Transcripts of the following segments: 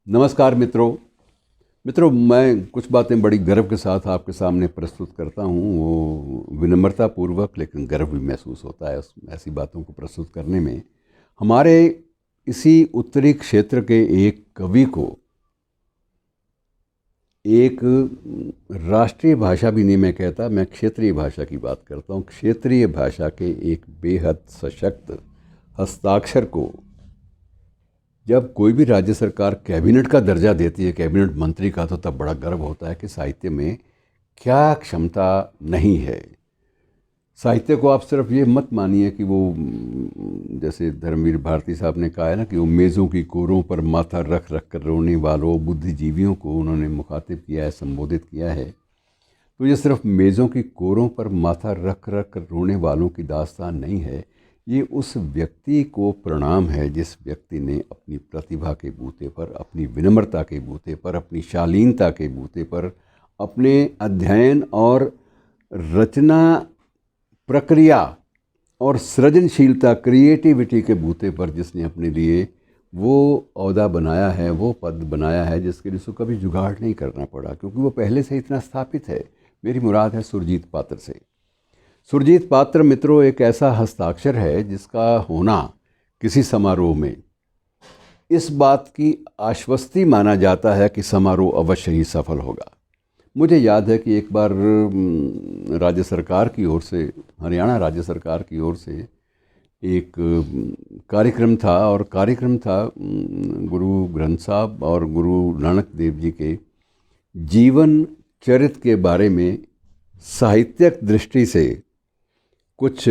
नमस्कार मित्रों। मैं कुछ बातें बड़ी गर्व के साथ आपके सामने प्रस्तुत करता हूँ। वो विनम्रतापूर्वक लेकिन गर्व भी महसूस होता है ऐसी बातों को प्रस्तुत करने में। हमारे इसी उत्तरी क्षेत्र के एक कवि को एक राष्ट्रीय भाषा भी नहीं मैं कहता, मैं क्षेत्रीय भाषा की बात करता हूँ। क्षेत्रीय भाषा के एक बेहद सशक्त हस्ताक्षर को जब कोई भी राज्य सरकार कैबिनेट का दर्जा देती है, कैबिनेट मंत्री का, तो तब बड़ा गर्व होता है कि साहित्य में क्या क्षमता नहीं है। साहित्य को आप सिर्फ ये मत मानिए कि वो जैसे धर्मवीर भारती साहब ने कहा है ना कि वो मेज़ों की कोरों पर माथा रख रख कर रोने वालों बुद्धिजीवियों को उन्होंने मुखातिब किया है, संबोधित किया है। तो ये सिर्फ मेज़ों की कोरों पर माथा रख रख कर रोने वालों की दास्तान नहीं है, ये उस व्यक्ति को प्रणाम है जिस व्यक्ति ने अपनी प्रतिभा के बूते पर, अपनी विनम्रता के बूते पर, अपनी शालीनता के बूते पर, अपने अध्ययन और रचना प्रक्रिया और सृजनशीलता, क्रिएटिविटी के बूते पर जिसने अपने लिए वो ओहदा बनाया है, वो पद बनाया है जिसके लिए उसको कभी जुगाड़ नहीं करना पड़ा, क्योंकि वो पहले से इतना स्थापित है। मेरी मुराद है सुरजीत पात्र से। सुरजीत पात्र मित्रों एक ऐसा हस्ताक्षर है जिसका होना किसी समारोह में इस बात की आश्वस्ति माना जाता है कि समारोह अवश्य ही सफल होगा। मुझे याद है कि एक बार राज्य सरकार की ओर से, हरियाणा राज्य सरकार की ओर से एक कार्यक्रम था, और कार्यक्रम था गुरु ग्रंथ साहब और गुरु नानक देव जी के जीवन चरित्र के बारे में साहित्यिक दृष्टि से कुछ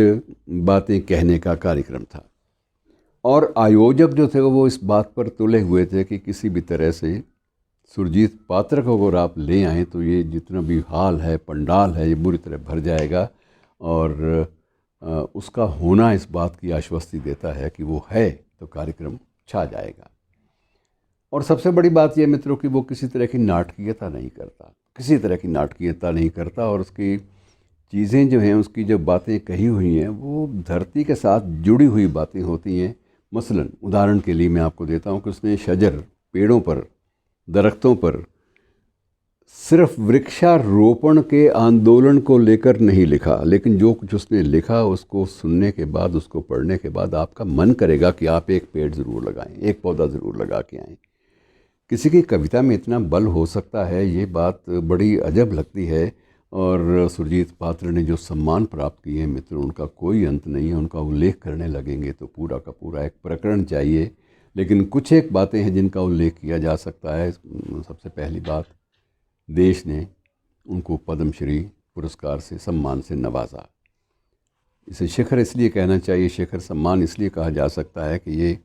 बातें कहने का कार्यक्रम था। और आयोजक जो थे वो इस बात पर तुले हुए थे कि किसी भी तरह से सुरजीत पात्र को अगर आप ले आएँ तो ये जितना भी हाल है, पंडाल है, ये बुरी तरह भर जाएगा। और उसका होना इस बात की आश्वस्ति देता है कि वो है तो कार्यक्रम छा जाएगा। और सबसे बड़ी बात ये मित्रों कि वो किसी तरह की नाटकीयता नहीं करता, किसी तरह की नाटकीयता नहीं करता। और उसकी चीज़ें जो हैं, उसकी जो बातें कही हुई हैं, वो धरती के साथ जुड़ी हुई बातें होती हैं। मसलन उदाहरण के लिए मैं आपको देता हूँ कि उसने शजर, पेड़ों पर, दरख्तों पर सिर्फ वृक्षारोपण के आंदोलन को लेकर नहीं लिखा, लेकिन जो कुछ उसने लिखा उसको सुनने के बाद, उसको पढ़ने के बाद आपका मन करेगा कि आप एक पेड़ ज़रूर लगाएं, एक पौधा ज़रूर लगा के आएँ। किसी की कविता में इतना बल हो सकता है, ये बात बड़ी अजब लगती है। और सुरजीत पात्र ने जो सम्मान प्राप्त किए हैं मित्रों, उनका कोई अंत नहीं है। उनका उल्लेख करने लगेंगे तो पूरा का पूरा एक प्रकरण चाहिए, लेकिन कुछ एक बातें हैं जिनका उल्लेख किया जा सकता है। सबसे पहली बात, देश ने उनको पद्मश्री पुरस्कार से, सम्मान से नवाजा। इसे शिखर इसलिए कहना चाहिए, शिखर सम्मान इसलिए कहा जा सकता है कि ये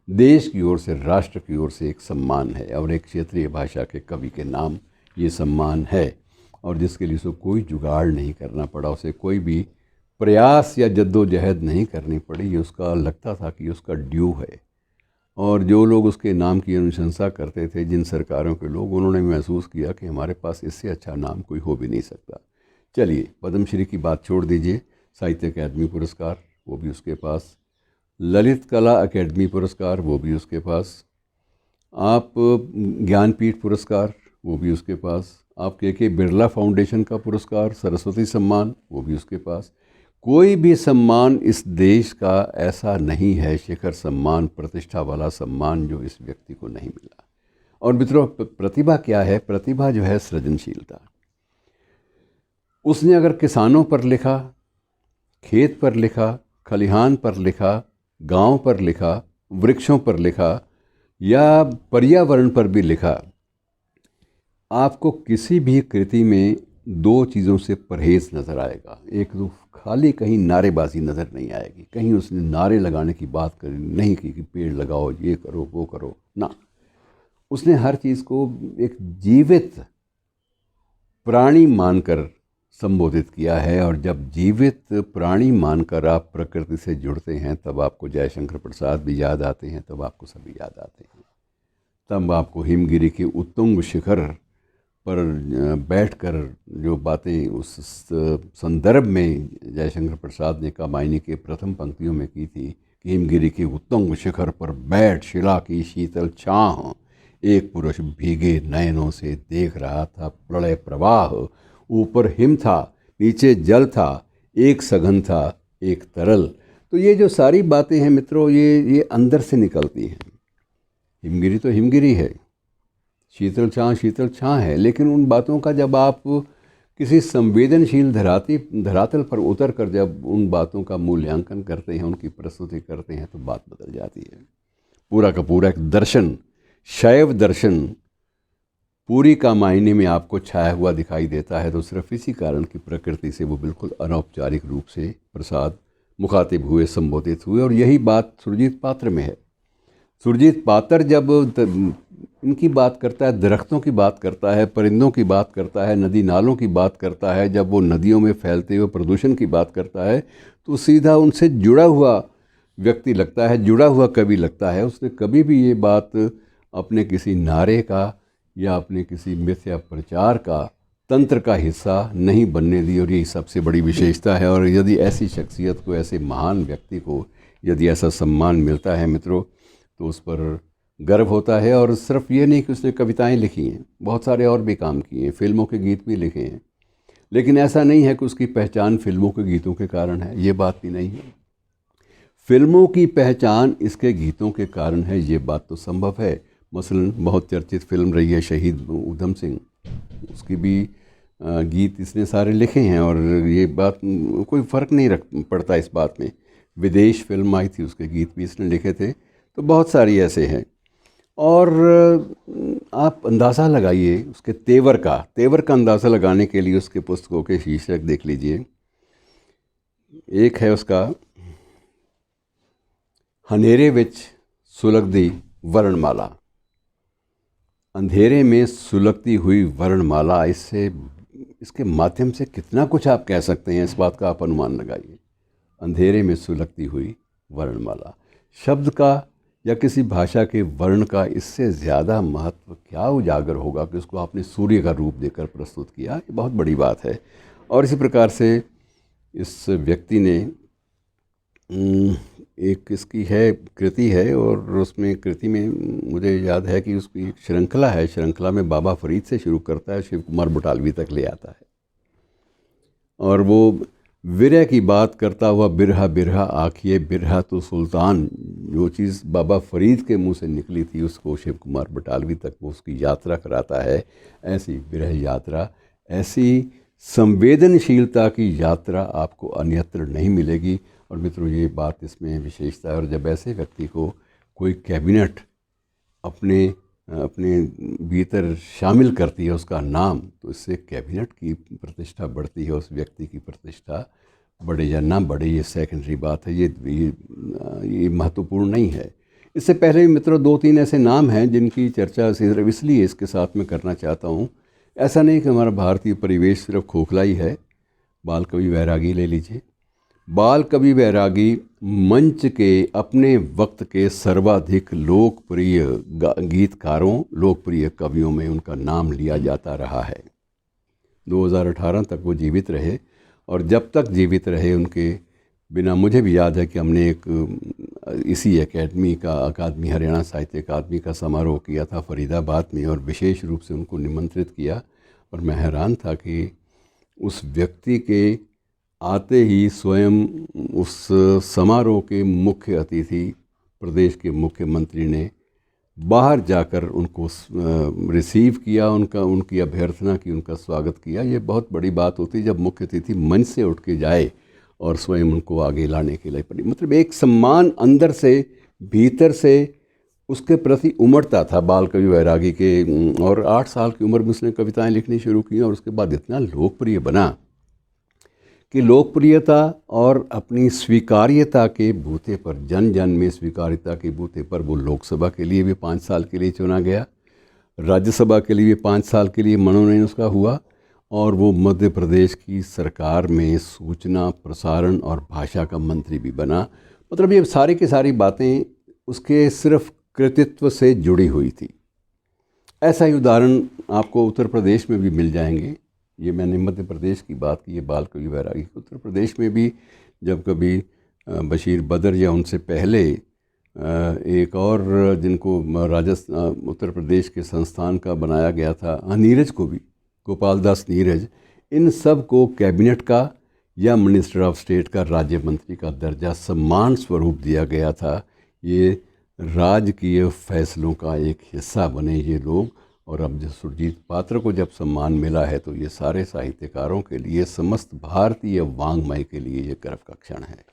देश की ओर से, राष्ट्र की ओर से एक सम्मान है, और एक क्षेत्रीय भाषा के कवि के नाम ये सम्मान है, और जिसके लिए उसको कोई जुगाड़ नहीं करना पड़ा, उसे कोई भी प्रयास या जद्दोजहद नहीं करनी पड़ी। ये उसका लगता था कि उसका ड्यू है। और जो लोग उसके नाम की अनुशंसा करते थे, जिन सरकारों के लोग, उन्होंने महसूस किया कि हमारे पास इससे अच्छा नाम कोई हो भी नहीं सकता। चलिए, पद्मश्री की बात छोड़ दीजिए, साहित्य अकादमी पुरस्कार वो भी उसके पास, ललित कला अकेडमी पुरस्कार वो भी उसके पास, आप ज्ञानपीठ पुरस्कार वो भी उसके पास, आप के बिरला फाउंडेशन का पुरस्कार, सरस्वती सम्मान वो भी उसके पास। कोई भी सम्मान इस देश का ऐसा नहीं है, शिखर सम्मान, प्रतिष्ठा वाला सम्मान, जो इस व्यक्ति को नहीं मिला। और मित्रों, प्रतिभा क्या है? प्रतिभा जो है सृजनशीलता। उसने अगर किसानों पर लिखा, खेत पर लिखा, खलिहान पर लिखा, गांव पर लिखा, वृक्षों पर लिखा, या पर्यावरण पर भी लिखा, आपको किसी भी कृति में दो चीज़ों से परहेज़ नज़र आएगा। एक तो खाली कहीं नारेबाजी नज़र नहीं आएगी, कहीं उसने नारे लगाने की बात करी नहीं की कि पेड़ लगाओ, ये करो, वो करो, ना। उसने हर चीज़ को एक जीवित प्राणी मानकर संबोधित किया है। और जब जीवित प्राणी मानकर आप प्रकृति से जुड़ते हैं, तब आपको जयशंकर प्रसाद भी याद आते हैं, तब आपको सभी याद आते हैं। तब आपको हिमगिरी के उत्तुंग शिखर पर बैठकर जो बातें उस संदर्भ में जयशंकर प्रसाद ने कामायनी के प्रथम पंक्तियों में की थी कि हिमगिरी के उत्तुंग शिखर पर बैठ, शिला की शीतल छाह, एक पुरुष भीगे नयनों से देख रहा था प्रलय प्रवाह। ऊपर हिम था, नीचे जल था, एक सघन था, एक तरल। तो ये जो सारी बातें हैं मित्रों, ये अंदर से निकलती हैं। हिमगिरी तो हिमगिरी है, शीतल छां है, लेकिन उन बातों का जब आप किसी संवेदनशील धरातल पर उतर कर जब उन बातों का मूल्यांकन करते हैं, उनकी प्रस्तुति करते हैं, तो बात बदल जाती है। पूरा का पूरा एक दर्शन, शैव दर्शन पूरी का मायने में आपको छाया हुआ दिखाई देता है। तो सिर्फ इसी कारण की प्रकृति से वो बिल्कुल अनौपचारिक रूप से प्रसाद मुखातिब हुए, संबोधित हुए। और यही बात सुरजीत पात्र में है। सुरजीत पात्र जब इनकी बात करता है, दरख्तों की बात करता है, परिंदों की बात करता है, नदी नालों की बात करता है, जब वो नदियों में फैलते हुए प्रदूषण की बात करता है, तो सीधा उनसे जुड़ा हुआ व्यक्ति लगता है, जुड़ा हुआ कवि लगता है। उसने कभी भी ये बात अपने किसी नारे का या अपने किसी मिथ्या प्रचार का तंत्र का हिस्सा नहीं बनने दी। और यही सबसे बड़ी विशेषता है। और यदि ऐसी शख्सियत को, ऐसे महान व्यक्ति को यदि ऐसा सम्मान मिलता है मित्रों, तो उस पर गर्व होता है। और सिर्फ ये नहीं कि उसने कविताएं लिखी हैं, बहुत सारे और भी काम किए हैं, फिल्मों के गीत भी लिखे हैं, लेकिन ऐसा नहीं है कि उसकी पहचान फिल्मों के गीतों के कारण है, ये बात भी नहीं है। फिल्मों की पहचान इसके गीतों के कारण है, ये बात तो संभव है। मसलन बहुत चर्चित फिल्म रही है शहीद ऊधम सिंह, उसकी भी गीत इसने सारे लिखे हैं। और ये बात कोई फ़र्क नहीं पड़ता इस बात में। विदेश फिल्म आई थी, उसके गीत भी इसने लिखे थे। तो बहुत सारी ऐसे हैं। और आप अंदाज़ा लगाइए उसके तेवर का अंदाज़ा लगाने के लिए उसके पुस्तकों के शीर्षक देख लीजिए। एक है उसका हनेरे विच सुलगदी वर्णमाला, अंधेरे में सुलगती हुई वर्णमाला। इसके माध्यम से कितना कुछ आप कह सकते हैं, इस बात का आप अनुमान लगाइए। अंधेरे में सुलगती हुई वर्णमाला, शब्द का या किसी भाषा के वर्ण का इससे ज़्यादा महत्व क्या उजागर होगा कि उसको आपने सूर्य का रूप देकर प्रस्तुत किया। ये बहुत बड़ी बात है। और इसी प्रकार से इस व्यक्ति ने एक इसकी है कृति है, और उसमें कृति में मुझे याद है कि उसकी एक श्रृंखला है। श्रृंखला में बाबा फरीद से शुरू करता है, शिव कुमार बटालवी तक ले आता है। और वो विरह की बात करता हुआ, बिरहा बिरहा आखिए बिरहा तो सुल्तान, जो चीज़ बाबा फरीद के मुंह से निकली थी उसको शिव कुमार बटालवी तक वो उसकी यात्रा कराता है। ऐसी विरह यात्रा, ऐसी संवेदनशीलता की यात्रा आपको अन्यत्र नहीं मिलेगी। और मित्रों, ये बात इसमें विशेषता है। और जब ऐसे व्यक्ति को कोई कैबिनेट अपने भीतर शामिल करती है उसका नाम, तो इससे कैबिनेट की प्रतिष्ठा बढ़ती है, उस व्यक्ति की प्रतिष्ठा बढ़े या ना बढ़े ये सेकेंडरी बात है, ये महत्वपूर्ण नहीं है। इससे पहले भी मित्रों 2-3 ऐसे नाम हैं जिनकी चर्चा सिर्फ इसलिए इसके साथ में करना चाहता हूँ। ऐसा नहीं कि हमारा भारतीय परिवेश सिर्फ खोखला ही है। बाल कवि बैरागी ले लीजिए। बाल कवि बैरागी मंच के अपने वक्त के सर्वाधिक लोकप्रिय गीतकारों, लोकप्रिय कवियों में उनका नाम लिया जाता रहा है। 2018 तक वो जीवित रहे, और जब तक जीवित रहे उनके बिना, मुझे भी याद है कि हमने एक इसी अकादमी हरियाणा साहित्य अकादमी का समारोह किया था फरीदाबाद में, और विशेष रूप से उनको निमंत्रित किया। और मैं हैरान था कि उस व्यक्ति के आते ही स्वयं उस समारोह के मुख्य अतिथि प्रदेश के मुख्यमंत्री ने बाहर जाकर उनको रिसीव किया, उनकी अभ्यर्थना की, उनका स्वागत किया। ये बहुत बड़ी बात होती है जब मुख्य अतिथि मंच से उठ के जाए और स्वयं उनको आगे लाने के लिए पड़ी। मतलब एक सम्मान अंदर से, भीतर से उसके प्रति उमड़ता था बाल कवि बैरागी के। और 8 साल की उम्र में उसने कविताएं लिखनी शुरू की, और उसके बाद इतना लोकप्रिय बना कि लोकप्रियता और अपनी स्वीकार्यता के बूते पर, जन जन में स्वीकार्यता के बूते पर वो लोकसभा के लिए भी 5 साल के लिए चुना गया, राज्यसभा के लिए भी 5 साल के लिए मनोनयन उसका हुआ, और वो मध्य प्रदेश की सरकार में सूचना, प्रसारण और भाषा का मंत्री भी बना। मतलब ये सारी की सारी बातें उसके सिर्फ कृतित्व से जुड़ी हुई थी। ऐसा ही उदाहरण आपको उत्तर प्रदेश में भी मिल जाएंगे। ये मैंने मध्य प्रदेश की बात की, ये बाल कवि बैरागी। उत्तर प्रदेश में भी जब कभी बशीर बदर या उनसे पहले एक और जिनको राजस्थान उत्तर प्रदेश के संस्थान का बनाया गया था, नीरज को भी, गोपाल दास नीरज, इन सब को कैबिनेट का या मिनिस्टर ऑफ स्टेट का राज्य मंत्री का दर्जा सम्मान स्वरूप दिया गया था। ये राजकीय फैसलों का एक हिस्सा बने ये लोग। और अब जो सुरजीत पात्र को जब सम्मान मिला है तो ये सारे साहित्यकारों के लिए, समस्त भारतीय वाङ्मय के लिए ये गर्व का क्षण है।